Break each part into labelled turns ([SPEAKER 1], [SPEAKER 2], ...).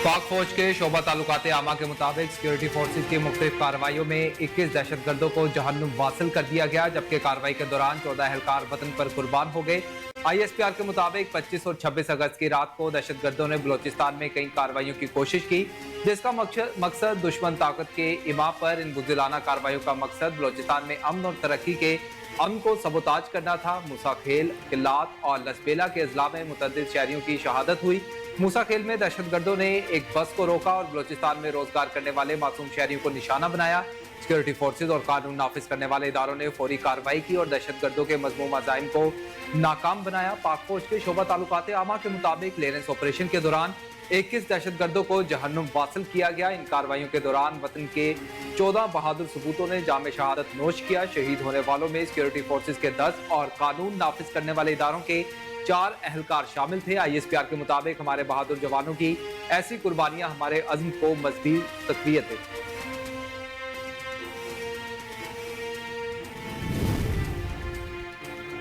[SPEAKER 1] पाक फौज के शोबा ताल्लुकात आमा के मुताबिक सिक्योरिटी फोर्सेज की मुख्तलिफ कार्रवाइयों में 21 दहशतगर्दों को जहन्नुम वासिल कर दिया गया, जबकि कार्रवाई के दौरान 14 एहलकार वतन पर कुर्बान हो गए। ISPR के मुताबिक 25 और 26 अगस्त की रात को दहशतगर्दों ने बलोचिस्तान में कई कार्रवाइयों की कोशिश की, जिसका मकसद दुश्मन ताकत के इमा पर इन बुज़दिलाना कार्रवाइयों का मकसद बलोचिस्तान में अमन और तरक्की के अमन को सबोताज करना था। मूसा खेल, किल्लात और लसबेला के अजला में मुतअद्दिद शहरियों की शहादत हुई। मूसा खेल में दहशतगर्दों ने एक बस को रोका और बलोचिस्तान में रोजगार करने वाले मासूम शहरियों को निशाना बनाया। सिक्योरिटी फोर्सेज और कानून नाफिज करने वाले इदारों ने फौरी कार्रवाई की और दहशतगर्दों के मजमूम अज़ाइम को नाकाम बनाया। पाक फौज के शोबा ताल्लुकात आमा के मुताबिक क्लियरेंस ऑपरेशन के दौरान 21 दहशतगर्दों को जहन्नुम वासिल किया गया। इन कार्रवाइयों के दौरान वतन के 14 बहादुर सबूतों ने जाम शहादत नोश किया। शहीद होने वालों में सिक्योरिटी फोर्सेज के 10 और कानून नाफिज करने वाले इदारों के 4 एहलकार शामिल थे। ISPR के मुताबिक हमारे बहादुर जवानों की ऐसी कुर्बानियां हमारे अज़्म को मज़ीद तक़वियत देती।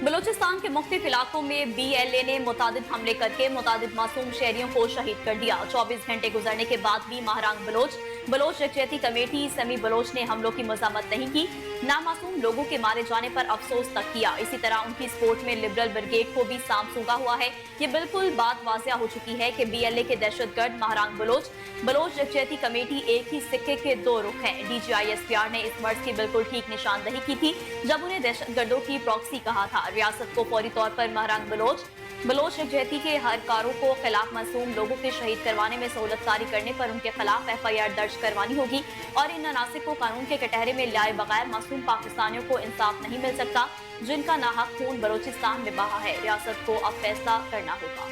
[SPEAKER 2] बलूचिस्तान के मुख्तलिफ इलाकों में BLA ने मुतादिद हमले करके मुतादिद मासूम शहरियों को शहीद कर दिया। 24 घंटे गुजरने के बाद भी महारांग बलोच यकजहती कमेटी समी बलोच ने हमलों की मज़ामत नहीं की, नामासूम लोगों के मारे जाने पर अफसोस तक किया। इसी तरह उनकी सपोर्ट में लिबरल ब्रिगेड को भी साम सूंघा हुआ है। ये बिल्कुल बात वाज़िया हो चुकी है कि BLA के दहशतगर्द महारांग बलोच यकजहती कमेटी एक ही सिक्के के दो रुख हैं। DG ISPR ने इस मर्ज की बिल्कुल ठीक निशानदही की थी जब उन्हें दहशतगर्दों की प्रॉक्सी कहा था। रियासत को फौरी तौर पर महारांग बलोच यकजहती के हरकारों को खिलाफ मासूम लोगों के शहीद करवाने में सहूलतकारी करने पर उनके खिलाफ FIR दर्ज करवानी होगी और इन अनासिर को कानून के कटहरे में लाए बगैर मासूम पाकिस्तानियों को इंसाफ नहीं मिल सकता, जिनका नाहक खून बलोचिस्तान में बहा है। रियासत को अब फैसला करना होगा।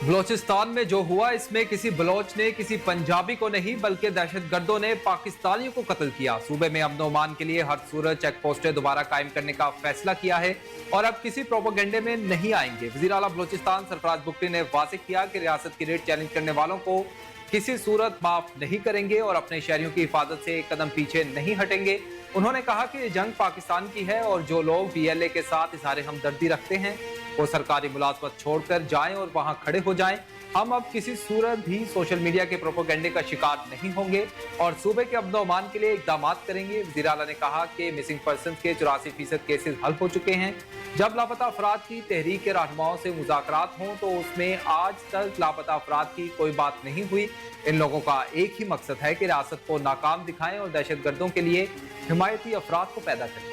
[SPEAKER 1] बलोचिस्तान में जो हुआ, इसमें किसी बलोच ने किसी पंजाबी को नहीं बल्कि दहशतगर्दों ने पाकिस्तानियों को कत्ल किया। सूबे में अमन ओमान के लिए हर सूरत चेक पोस्टें दोबारा कायम करने का फैसला किया है और अब किसी प्रोपेगेंडे में नहीं आएंगे। वज़ीर आला बलोचिस्तान सरफराज बुगटी ने वाज़ेह किया कि रियासत की रेट चैलेंज करने वालों को किसी सूरत माफ नहीं करेंगे और अपने शहरियों की हिफाजत से एक कदम पीछे नहीं हटेंगे। उन्होंने कहा कि ये जंग पाकिस्तान की है और जो लोग BLA के साथ इज़हार हमदर्दी रखते हैं वो सरकारी मुलाजमत छोड़कर जाएं और वहां खड़े हो जाएं। हम अब किसी सूरत भी सोशल मीडिया के प्रोपेगेंडे का शिकार नहीं होंगे और सूबे के अमन ओमान के लिए इकदाम करेंगे। वज़ीर आला ने कहा कि मिसिंग पर्सन के 84% केसेस हल हो चुके हैं। जब लापता अफराद की तहरीक के रहनुमाओं से मुज़ाकरात हों तो उसमें आज तक लापता अफराद की कोई बात नहीं हुई। इन लोगों का एक ही मकसद है कि रियासत को नाकाम दिखाएं और दहशतगर्दों के लिए हिमायती अफराद को पैदा करें।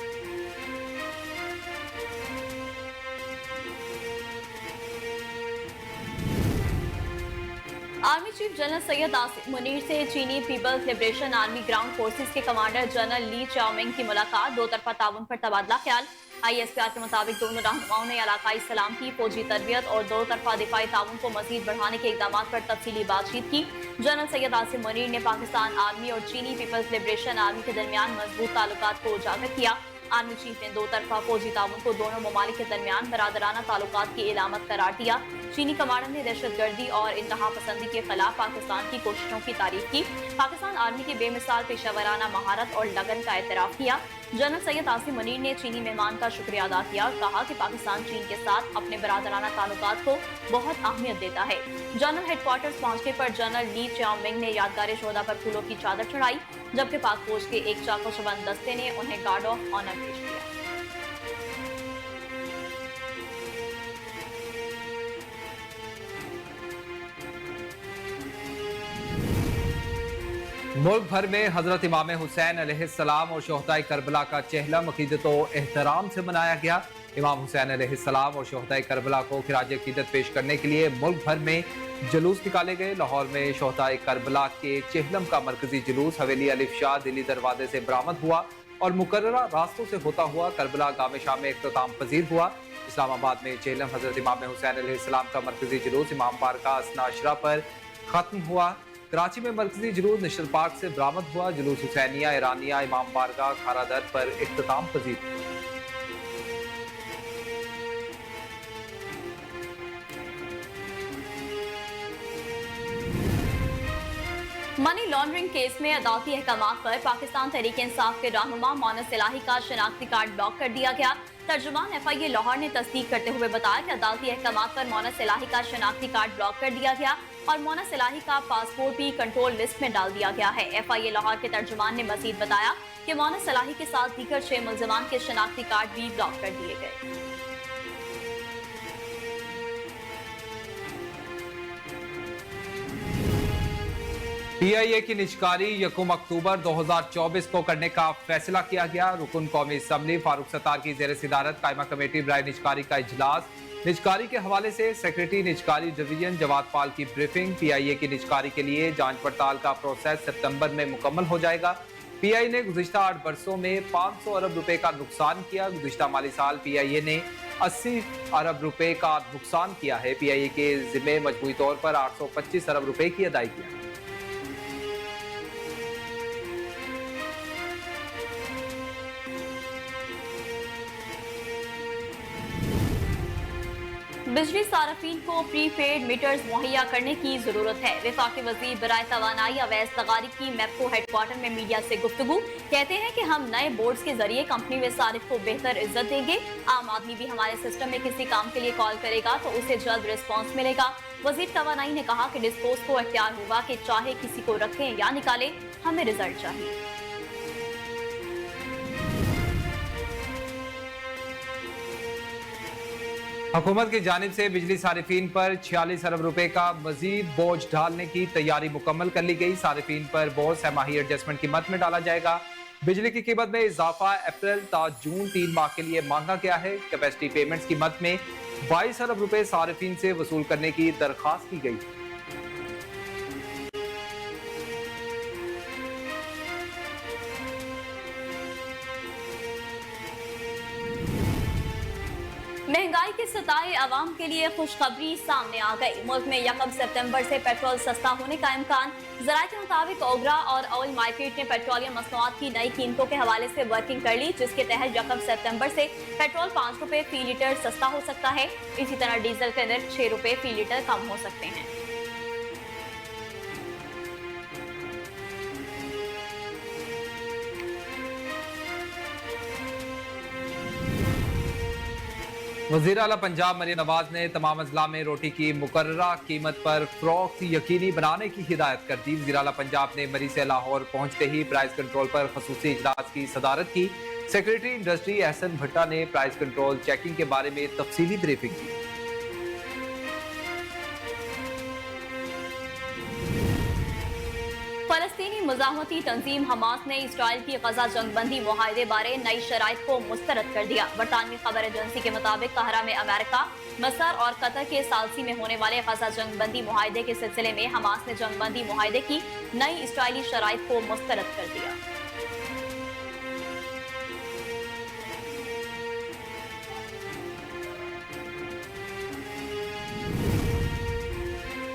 [SPEAKER 2] Army chief general Syed Asim Munir से चीनी people's liberation army ground forces के कमांडर जनरल ली चाओमिंग की मुलाकात, दो तरफा ताउन पर तबादला ख्याल। ISPR के मुताबिक दोनों रहनुमाओं ने इलाकाई सलामती, फौजी तरबियत और दो तरफा दिफाई ताउन को मजीद बढ़ाने के इकदाम पर तफसीली बातचीत की। जनरल सैयद आसिम मुनीर ने पाकिस्तान आर्मी और चीनी पीपल्स लिबरेशन आर्मी के दरमियान मजबूत ताल्लुकात को उजागर किया। आर्मी चीफ ने दो तरफा फौजी ताउन को दोनों ममालिक के दरमियान बरादराना ताल्लुकात की इलामत करार दिया। चीनी कमांडर ने दहशतगर्दी और इंतहा पसंदी के खिलाफ पाकिस्तान की कोशिशों की तारीफ की। पाकिस्तान आर्मी की बेमिसाल पेशावराना महारत और लगन का एतराफ किया। जनरल सैयद आसिम मुनीर ने चीनी मेहमान का शुक्रिया अदा किया और कहा कि पाकिस्तान चीन के साथ अपने बरादराना ताल्लुकात को बहुत अहमियत देता है। जनरल हेडक्वार्टर्स पहुंचने पर जनरल ली चाओमिंग ने यादगार शोहदा पर फूलों की चादर चढ़ाई, जबकि पाक फौज के एक चाको चबंद दस्ते ने उन्हें गार्ड ऑफ ऑनर पेश किया।
[SPEAKER 1] मुल्क भर में हजरत इमाम हुसैन अलैहिस्सलाम और शोहदाए करबला का चहलम अकीदत व एहतराम से मनाया गया। इमाम हुसैन अलैहिस्सलाम और शोहदाए करबला को खिराज अकीदत पेश करने के लिए मुल्क भर में जुलूस निकाले गए। लाहौर में शोहदाए करबला के चहलम का मरकजी जुलूस हवेली अलिफ शाह दिल्ली दरवाजे से बरामद हुआ और मुकर्ररा रास्तों से होता हुआ करबला गाम शाह में इख्तिताम पजीर हुआ। इस्लामाबाद में चहलम हजरत इमाम हुसैन अलैहिस्सलाम का मरकजी जुलूस इमाम बारगाह असना अशरा पर खत्म हुआ। कराची में मरकजी जुलूस नेशनल पार्क से बरामद हुआ। जुलूस हुसैनिया ईरानिया इमाम बारगाह खारादर पर इख्तिताम पजीर।
[SPEAKER 2] मनी लॉन्ड्रिंग केस में अदालती अहकामात पर पाकिस्तान तहरीक इंसाफ के रहनुमा मोनस इलाही का शनाख्ती कार्ड ब्लॉक कर दिया गया। तर्जुमान FIA लाहौर ने तस्दीक करते हुए बताया कि अदालती अहकामात पर मोनस इलाही का शनाख्ती कार्ड ब्लॉक कर दिया गया और मोनस इलाही का पासपोर्ट भी कंट्रोल लिस्ट में डाल दिया गया है। FIA लाहौर के तर्जुमान ने मजीद बताया कि मोनस इलाही के साथ दीगर 6 मुल्जिमान के शनाख्ती कार्ड भी ब्लॉक कर दिए गए।
[SPEAKER 1] PIA की निजकारी 1 अक्टूबर 2024 को करने का फैसला किया गया। रुकन कौमी असम्बली फारूक सत्तार की ज़ेर सिदारत कायमा कमेटी बराए निजकारी का इजलास। निजकारी के हवाले से सेक्रेटरी निजकारी डिवीजन जवाद पाल की ब्रीफिंग। PIA की निजकारी के लिए जांच पड़ताल का प्रोसेस सितंबर में मुकम्मल हो जाएगा। PIA ने गुज़िश्ता 8 बरसों में 500 अरब रुपए का नुकसान किया। गुज़िश्ता माली साल PIA ने 80 अरब रुपए का नुकसान किया है। PIA के जिम्मे मजमूई तौर पर 825 अरब रुपए की अदायगी है।
[SPEAKER 2] बिजली सार्फिन को प्रीपेड मीटर्स मुहैया करने की जरूरत है। वफाकी वजीर बराए तवानाई अवैस तगारी की मैप्को हेडक्वार्टर में मीडिया से गुफ्तगू। कहते हैं कि हम नए बोर्ड्स के जरिए कंपनी में सारिफ को बेहतर इज्जत देंगे। आम आदमी भी हमारे सिस्टम में किसी काम के लिए कॉल करेगा तो उसे जल्द रिस्पॉन्स मिलेगा। वजीर तवानाई ने कहा कि डिस्पोज को अख्तियार होगा कि चाहे किसी को रखें या निकालें, हमें रिजल्ट चाहिए।
[SPEAKER 1] हुकूमत की जानिब से बिजली सारिफीन पर 46 अरब रुपए का मजीद बोझ डालने की तैयारी मुकम्मल कर ली गई। सारिफीन पर बोझ सहमाही एडजस्टमेंट कीमत में डाला जाएगा। बिजली की कीमत में इजाफा अप्रैल ता जून 3 माह के लिए मांगा गया है। कैपेसिटी पेमेंट्स कीमत में 22 अरब रुपए सारिफीन से वसूल करने की दरख्वास्त की गई।
[SPEAKER 2] महंगाई के सताए अवाम के लिए खुशखबरी सामने आ गई। मुल्क में 1 सितंबर से पेट्रोल सस्ता होने का इम्कान। ज़राए के मुताबिक ओगरा और ऑयल मार्केट ने पेट्रोलियम मसनूआत की नई कीमतों के हवाले से वर्किंग कर ली, जिसके तहत 1 सितंबर से पेट्रोल 5 रुपए फी लीटर सस्ता हो सकता है। इसी तरह डीजल के दर 6 रुपए फी लीटर कम हो सकते हैं।
[SPEAKER 1] वज़ीर आला पंजाब मरियम नवाज ने तमाम अजला में रोटी की मुकर्ररा कीमत पर फ़रोख्त यकीनी बनाने की हिदायत कर दी। वज़ीर आला पंजाब ने मरी से लाहौर पहुंचते ही प्राइस कंट्रोल पर खसूसी इजलास की सदारत की। सेक्रेटरी इंडस्ट्री एहसन भट्टा ने प्राइस कंट्रोल चेकिंग के बारे में तफसीली ब्रीफिंग की।
[SPEAKER 2] फलस्तीनी मुजाहमती तंजीम हमास ने इसराइल की गजा जंगबंदी मुआहदे बारे नई शराइत को मुस्तरद कर दिया। बरतानवी खबर एजेंसी के मुताबिक काहिरा में अमेरिका, मसर और कतर के सालसी में होने वाले गजा जंगबंदी मुआहदे के सिलसिले में हमास ने जंगबंदी मुआहदे की नई इसराइली शराइत को मुस्तरद कर दिया।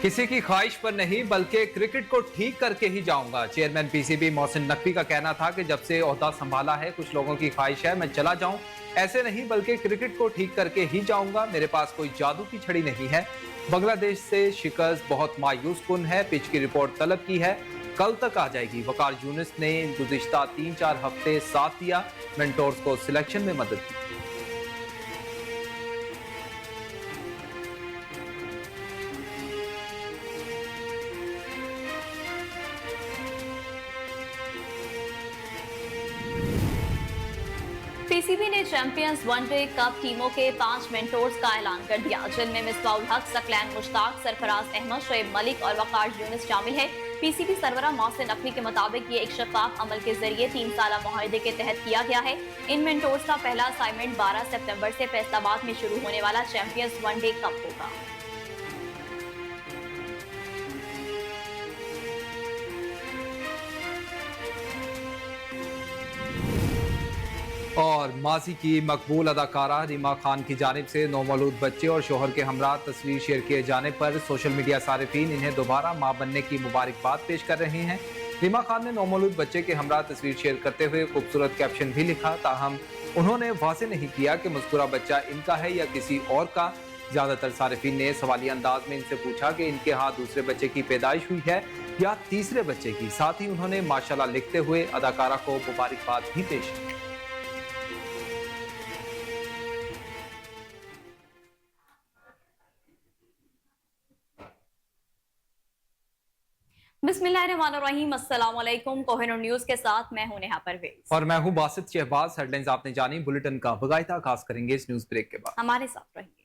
[SPEAKER 1] किसी की ख्वाहिश पर नहीं बल्कि क्रिकेट को ठीक करके ही जाऊंगा। चेयरमैन PCB मोहसिन नकवी का कहना था कि जब से ओहदा संभाला है कुछ लोगों की ख्वाहिश है मैं चला जाऊं, ऐसे नहीं बल्कि क्रिकेट को ठीक करके ही जाऊंगा। मेरे पास कोई जादू की छड़ी नहीं है। बांग्लादेश से शिकस्त बहुत मायूस कुन है। पिच की रिपोर्ट तलब की है, कल तक आ जाएगी। वकार यूनिस ने गुज़िश्ता 3-4 हफ्ते साथ दिया, मेंटोर्स को सिलेक्शन में मदद की।
[SPEAKER 2] PCB ने चैंपियंस वनडे कप टीमों के 5 मेंटोर्स का ऐलान कर दिया, जिनमें मिसबाउल हक, सकलैन मुश्ताक, सरफराज अहमद, शोएब मलिक और वकार यूनिस शामिल है। PCB सरबराह मोहसिन नकवी के मुताबिक ये एक शफाफ अमल के जरिए 3 साला मुआहदे के तहत किया गया है। इन मेंटोर्स का पहला असाइनमेंट 12 सितंबर से फैसलाबाद में शुरू होने वाला चैंपियंस वनडे कप होगा।
[SPEAKER 1] और माजी की मकबूल अदाकारा रीमा खान की जानिब से नौमौलूद बच्चे और शोहर के हमरा तस्वीर शेयर किए जाने पर सोशल मीडिया सारिफीन इन्हें दोबारा मां बनने की मुबारकबाद पेश कर रहे हैं। रीमा खान ने नौमौलूद बच्चे के हमरा तस्वीर शेयर करते हुए खूबसूरत कैप्शन भी लिखा, ताहम उन्होंने वाज़ेह नहीं किया कि मज़कूरा बच्चा इनका है या किसी और का। ज्यादातर सारिफीन ने सवालिया अंदाज में इनसे पूछा कि इनके यहाँ दूसरे बच्चे की पैदाइश हुई है या तीसरे बच्चे की। साथ ही उन्होंने माशाल्लाह लिखते हुए अदाकारा को मुबारकबाद भी पेश की।
[SPEAKER 2] बिस्मिल्लाहिर्रहमानिर्रहीम, अस्सलाम वालेकुम। कोहिनूर न्यूज के साथ मैं हूं नेहा परवेज
[SPEAKER 1] और मैं हूं बासित शहबाज। हेडलाइंस आपने जानी, बुलेटिन का बाकायदा आगाज करेंगे इस न्यूज ब्रेक के बाद।
[SPEAKER 2] हमारे साथ रहिए।